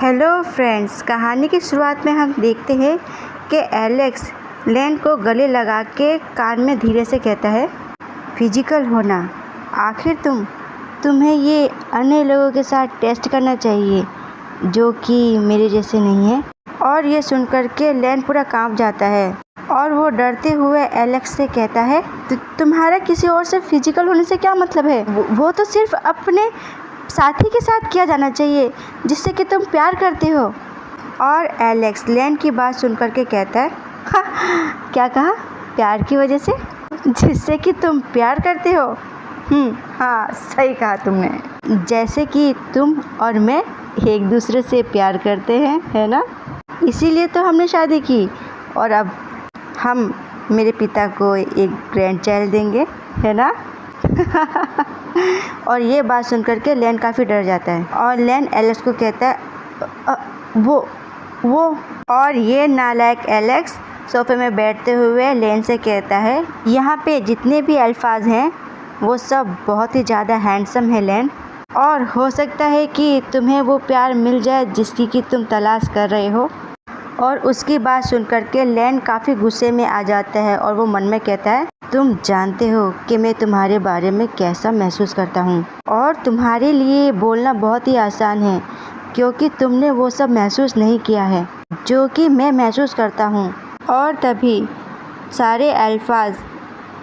Hello friends, कहानी की शुरुआत में हम देखते हैं कि एलेक्स लेन को गले लगा के कान में धीरे से कहता है, फिजिकल होना, आखिर तुम्हें ये अन्य लोगों के साथ टेस्ट करना चाहिए जो कि मेरे जैसे नहीं है। और ये सुनकर के लेन पूरा कांप जाता है और वो डरते हुए एलेक्स से कहता है, तुम्हारा किसी और से फिजिकल होने से क्या मतलब है? वो तो सिर्फ अपने साथी के साथ किया जाना चाहिए जिससे कि तुम प्यार करते हो। और एलेक्स लेन की बात सुनकर के कहता है, क्या कहा? प्यार की वजह से? जिससे कि तुम प्यार करते हो? हाँ, सही कहा तुमने। जैसे कि तुम और मैं एक दूसरे से प्यार करते हैं, है ना? इसीलिए तो हमने शादी की और अब हम मेरे पिता को एक ग्रैंड चाइल्ड देंगे, है ना? और ये बात सुनकर के लेन काफ़ी डर जाता है और लेन एलेक्स को कहता है, वो और ये नालायक एलेक्स सोफे में बैठते हुए लेन से कहता है, यहाँ पे जितने भी अल्फाज हैं वो सब बहुत ही ज़्यादा हैंडसम है लेन, और हो सकता है कि तुम्हें वो प्यार मिल जाए जिसकी कि तुम तलाश कर रहे हो। और उसकी बात सुनकर के लेन काफ़ी गुस्से में आ जाता है और वो मन में कहता है, तुम जानते हो कि मैं तुम्हारे बारे में कैसा महसूस करता हूँ और तुम्हारे लिए बोलना बहुत ही आसान है क्योंकि तुमने वो सब महसूस नहीं किया है जो कि मैं महसूस करता हूँ। और तभी सारे अल्फाज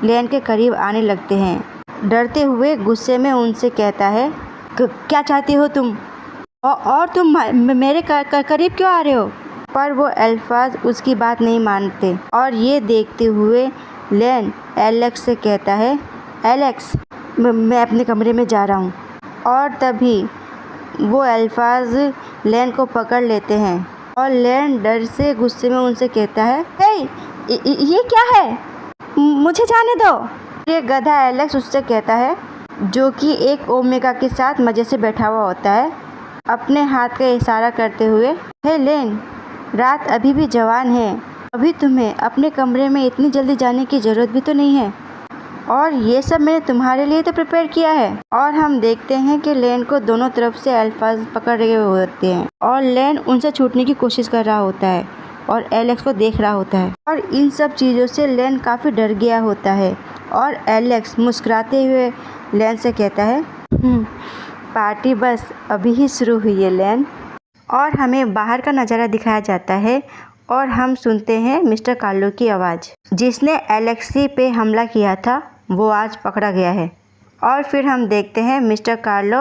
लेन के करीब आने लगते हैं। डरते हुए गुस्से में उनसे कहता है, क्या चाहती हो तुम? और तुम मेरे करीब क्यों आ रहे हो? पर वो अल्फाज उसकी बात नहीं मानते और ये देखते हुए लेन एलेक्स से कहता है, एलेक्स मैं अपने कमरे में जा रहा हूँ। और तभी वो अल्फाज लेन को पकड़ लेते हैं और लेन डर से गुस्से में उनसे कहता है, ये क्या है? मुझे जाने दो। ये गधा एलेक्स उससे कहता है, जो कि एक ओमेगा के साथ मज़े से बैठा हुआ होता है, अपने हाथ का इशारा करते हुए, हे लेन, रात अभी भी जवान है, अभी तुम्हें अपने कमरे में इतनी जल्दी जाने की ज़रूरत भी तो नहीं है और ये सब मैंने तुम्हारे लिए तो प्रिपेयर किया है। और हम देखते हैं कि लेन को दोनों तरफ से अल्फाज पकड़ रहे होते हैं और लेन उनसे छूटने की कोशिश कर रहा होता है और एलेक्स को देख रहा होता है और इन सब चीज़ों से लेन काफ़ी डर गया होता है। और एलेक्स मुस्कुराते हुए लेन से कहता है, पार्टी बस अभी ही शुरू हुई है लेन। और हमें बाहर का नज़ारा दिखाया जाता है और हम सुनते हैं मिस्टर कार्लो की आवाज़, जिसने एलेक्सी पे हमला किया था वो आज पकड़ा गया है। और फिर हम देखते हैं मिस्टर कार्लो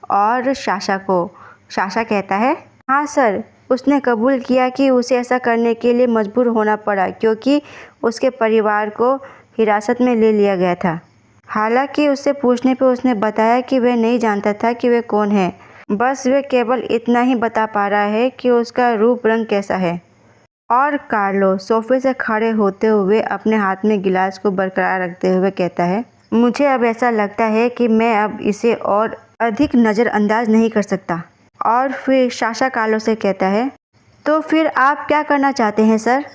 और साशा को। साशा कहता है, हाँ सर, उसने कबूल किया कि उसे ऐसा करने के लिए मजबूर होना पड़ा क्योंकि उसके परिवार को हिरासत में ले लिया गया था। हालांकि उससे पूछने पे उसने बताया कि वह नहीं जानता था कि वह कौन है, बस वह केवल इतना ही बता पा रहा है कि उसका रूप रंग कैसा है। और कार्लो सोफे से खड़े होते हुए अपने हाथ में गिलास को बरकरार रखते हुए कहता है, मुझे अब ऐसा लगता है कि मैं अब इसे और अधिक नज़रअंदाज नहीं कर सकता। और फिर साशा कार्लो से कहता है, तो फिर आप क्या करना चाहते हैं सर?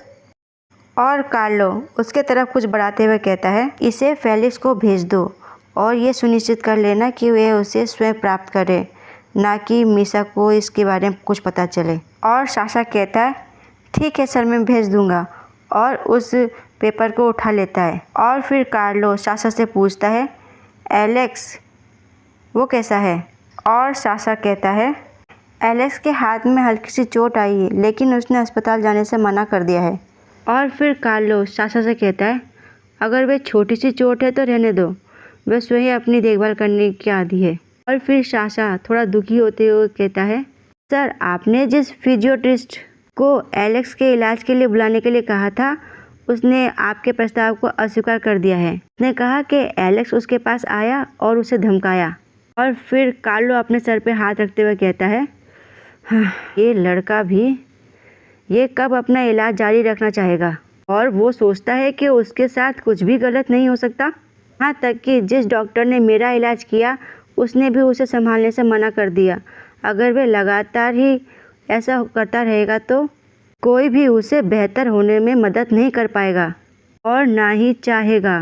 और कार्लो उसके तरफ कुछ बढ़ाते हुए कहता है, इसे फेलिक्स को भेज दो और ये सुनिश्चित कर लेना कि वह उसे स्वयं प्राप्त करे, ना कि मीसा को इसके बारे में कुछ पता चले। और साशा कहता है, ठीक है सर, मैं भेज दूंगा, और उस पेपर को उठा लेता है। और फिर कार्लो साशा से पूछता है, एलेक्स वो कैसा है? और साशा कहता है, एलेक्स के हाथ में हल्की सी चोट आई है लेकिन उसने अस्पताल जाने से मना कर दिया है। और फिर कार्लो साशा से कहता है, अगर वह छोटी सी चोट है तो रहने दो, वह स्वयं अपनी देखभाल करने की आदी है। और फिर साशा थोड़ा दुखी होते हुए कहता है, सर, आपने जिस फिजियोथेरेपिस्ट को एलेक्स के इलाज के लिए बुलाने के लिए कहा था उसने आपके प्रस्ताव को अस्वीकार कर दिया है। उसने कहा कि एलेक्स उसके पास आया और उसे धमकाया। और फिर कार्लो अपने सर पे हाथ रखते हुए कहता है, ये लड़का भी ये कब अपना इलाज जारी रखना चाहेगा? और वो सोचता है कि उसके साथ कुछ भी गलत नहीं हो सकता। यहाँ तक कि जिस डॉक्टर ने मेरा इलाज किया उसने भी उसे संभालने से मना कर दिया। अगर वह लगातार ही ऐसा करता रहेगा तो कोई भी उसे बेहतर होने में मदद नहीं कर पाएगा और ना ही चाहेगा।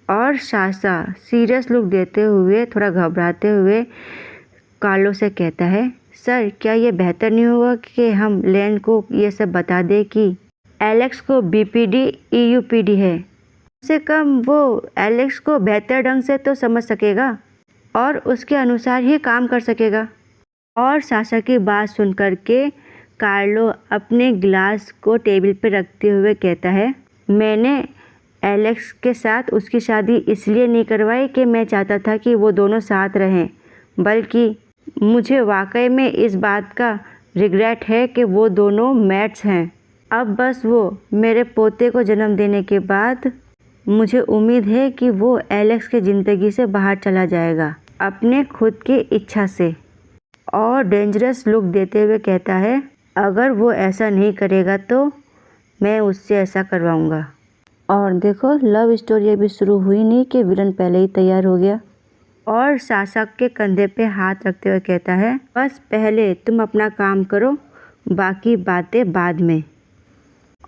और साशा सीरियस लुक देते हुए थोड़ा घबराते हुए कार्लो से कहता है, सर क्या ये बेहतर नहीं होगा कि हम लेन को ये सब बता दें कि एलेक्स को BPD EUPD है। कम से कम वो एलेक्स को बेहतर ढंग से तो समझ सकेगा और उसके अनुसार ही काम कर सकेगा। और साशा की बात सुन कर के कार्लो अपने गिलास को टेबल पर रखते हुए कहता है, मैंने एलेक्स के साथ उसकी शादी इसलिए नहीं करवाई कि मैं चाहता था कि वो दोनों साथ रहें, बल्कि मुझे वाकई में इस बात का रिग्रेट है कि वो दोनों मैट्स हैं। अब बस वो मेरे पोते को जन्म देने के बाद मुझे उम्मीद है कि वो एलेक्स की ज़िंदगी से बाहर चला जाएगा अपने खुद की इच्छा से। और डेंजरस लुक देते हुए कहता है, अगर वो ऐसा नहीं करेगा तो मैं उससे ऐसा करवाऊँगा। और देखो लव स्टोरी अभी शुरू हुई नहीं कि विलन पहले ही तैयार हो गया। और साशा के कंधे पे हाथ रखते हुए कहता है, बस पहले तुम अपना काम करो, बाकी बातें बाद में।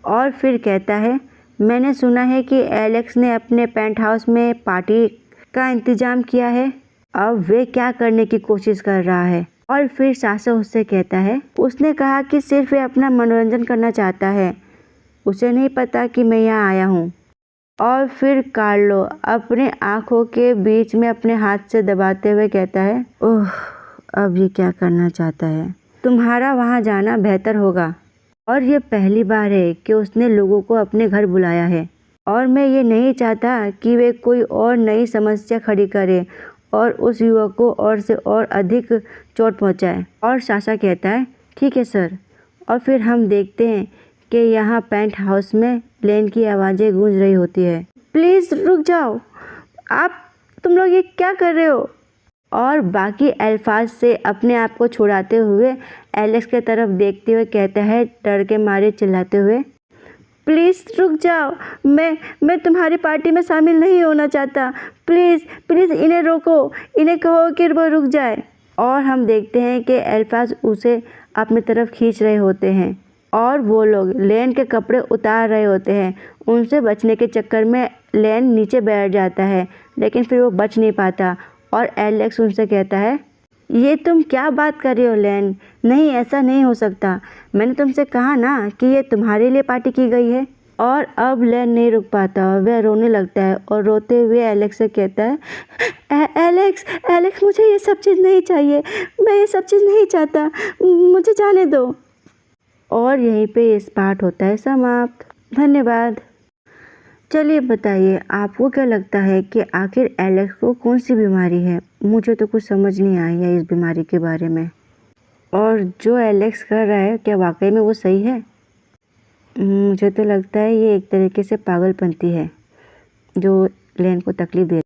और फिर कहता है, मैंने सुना है कि एलेक्स ने अपने पेंट हाउस में पार्टी का इंतज़ाम किया है, अब वे क्या करने की कोशिश कर रहा है। और फिर साशा उससे कहता है, उसने कहा कि सिर्फ वे अपना मनोरंजन करना चाहता है, उसे नहीं पता कि मैं यहाँ आया हूँ। और फिर कार्लो अपने आँखों के बीच में अपने हाथ से दबाते हुए कहता है, ओह अब ये क्या करना चाहता है, तुम्हारा वहाँ जाना बेहतर होगा। और ये पहली बार है कि उसने लोगों को अपने घर बुलाया है और मैं ये नहीं चाहता कि वे कोई और नई समस्या खड़ी करे और उस युवक को और से और अधिक चोट पहुँचाए। और साशा कहता है, ठीक है सर। और फिर हम देखते हैं कि यहाँ पेंट हाउस में लेन की आवाज़ें गूंज रही होती है, प्लीज़ रुक जाओ, तुम लोग ये क्या कर रहे हो। और बाकी अल्फाज से अपने आप को छुड़ाते हुए एलेक्स के तरफ देखते हुए कहता है, डर के मारे चिल्लाते हुए, प्लीज़ रुक जाओ, मैं तुम्हारी पार्टी में शामिल नहीं होना चाहता, प्लीज़ इन्हें रोको, इन्हें कहो कि वो रुक जाए। और हम देखते हैं कि अल्फाज उसे अपनी तरफ खींच रहे होते हैं और वो लोग लेन के कपड़े उतार रहे होते हैं। उनसे बचने के चक्कर में लेन नीचे बैठ जाता है, लेकिन फिर वो बच नहीं पाता। और एलेक्स उनसे कहता है, ये तुम क्या बात कर रहे हो लेन, नहीं ऐसा नहीं हो सकता, मैंने तुमसे कहा ना कि ये तुम्हारे लिए पार्टी की गई है। और अब लेन नहीं रुक पाता, वह रोने लगता है और रोते हुए एलेक्स से कहता है, एलेक्स मुझे ये सब चीज़ नहीं चाहिए, मैं ये सब चीज़ नहीं चाहता, मुझे जाने दो। और यहीं पे इस पार्ट होता है समाप्त। धन्यवाद। चलिए बताइए आपको क्या लगता है कि आखिर एलेक्स को कौन सी बीमारी है। मुझे तो कुछ समझ नहीं आई है इस बीमारी के बारे में। और जो एलेक्स कर रहा है क्या वाकई में वो सही है। मुझे तो लगता है ये एक तरीके से पागलपंती है जो लेन को तकलीफ दे